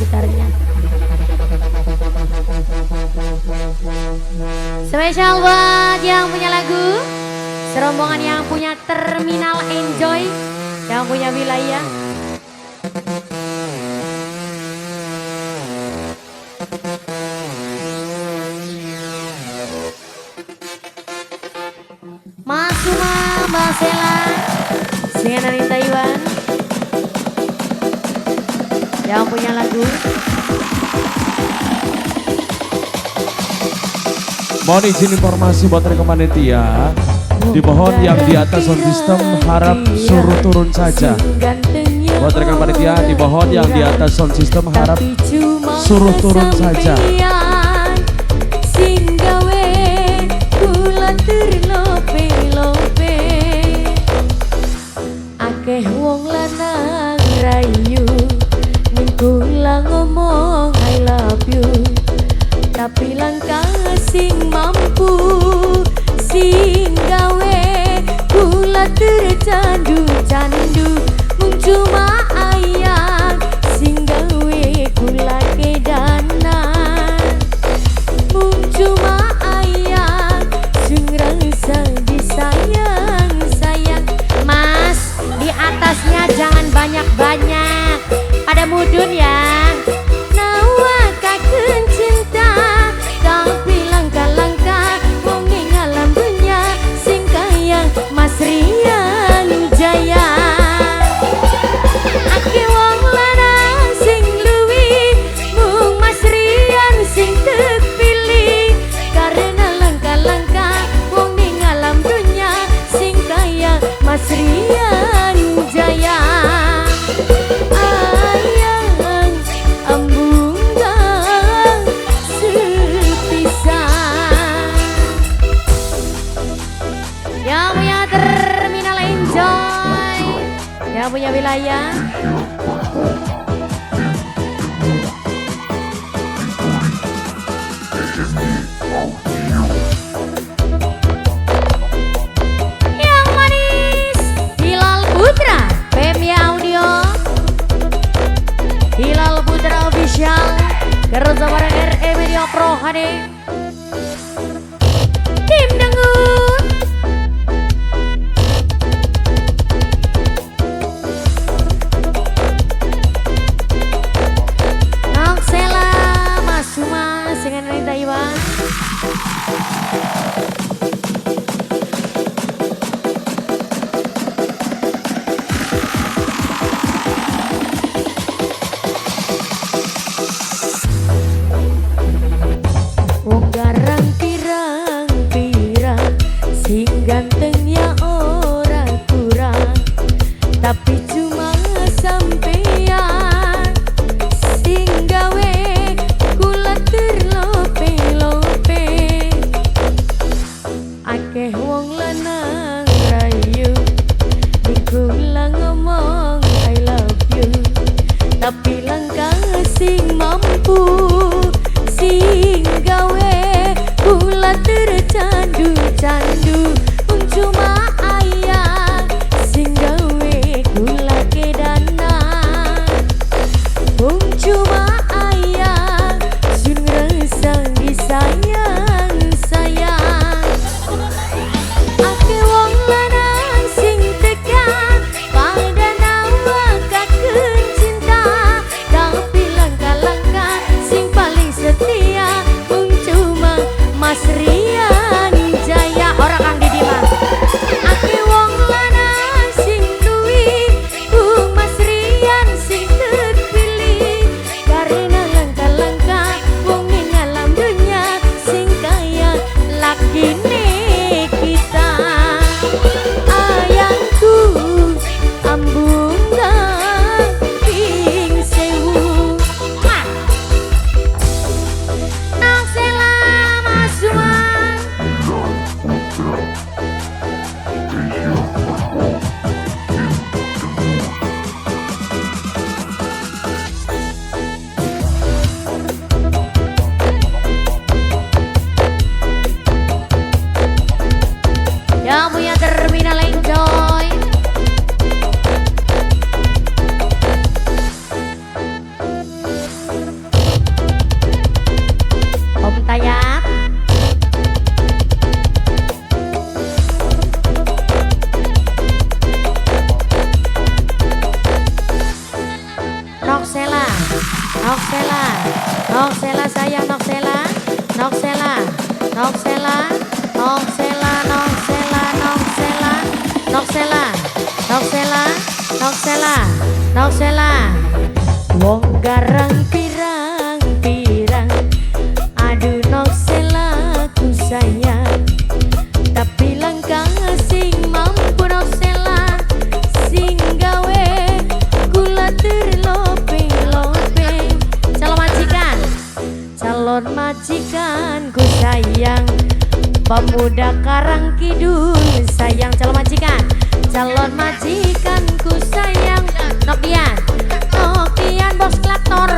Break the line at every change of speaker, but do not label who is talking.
gitarnya. Spesial buat yang punya lagu, serombongan yang punya Terminal Enjoy, yang punya wilayah. Mas Suma, Mbak Sela, singan dari Taiwan, yang punya lagu.
Mohon izin informasi buat rekan panitia. Dimohon yang di atas sound system harap suruh turun saja. Buat rekan panitia, dimohon yang di atas sound system harap suruh turun saja.
Akeh wong lanang rayu ning kula ngomong I love you, tapi langkah sing mampu sing gawe kula tercandu-candu mung cuma ayang sing gawe kula kedanan, mung cuma ayang sing rasa disayang-sayang. Mas, di atasnya jangan banyak-banyak, pada mudun ya. Nawakakeun cinta tapi langkah-langkah wong ing alam dunya sing kayang Mas Rian Jaya. Ake wong lanang sing luwih mung Mas Rian sing terpilih, karena langkah-langkah wong ing alam dunya sing kayang Mas Rian Jaya. Ayang ambunggang sepisan, yang punya Terminal Enjoy, yang punya wilayah. Yang manis Hilal Putra Pemia Audio, Hilal Putra Official kerja bareng RE Media Pro HD, tim dangdut. Noxela Mas Suma singan dari Taiwan. Wong garang pirang-pirang sing ganteng ya ora kurang, tapi cuma sampeyan sing gawe kula terlope-lope. Akeh wong lanang rayu di kula ngomong I love you, tapi langkah sing mampu sing gawe kula tercandu-candu mung cuma ayang sing gawe kula kedanan, mung cuma ayang sing rasa disayang-sayang. Ake wong lanang sing tekan pada nawakakeun cinta, tapi langkah-langkah sing paling setia mung cuma Mas Rian Jaya. Orang Kang Didi Mas. Ake wong lanang sing luwih mung Mas Rian sing terpilih, karena Noxela, Noxela sayang Noxela, Noxela, Noxela, Noxela, Noxela, Noxela, Noxela, Noxela, Noxela, Noxela. Wong garang pirang-pirang, aduh Noxela ku sayang, tapi langkah sing mampu Noxela, sing gawe gula terlopeng-lopeng. Calon majikan ku sayang, pemuda Karang Kidul sayang. Calon majikan ku sayang. Nokian, Nokian bos klaktor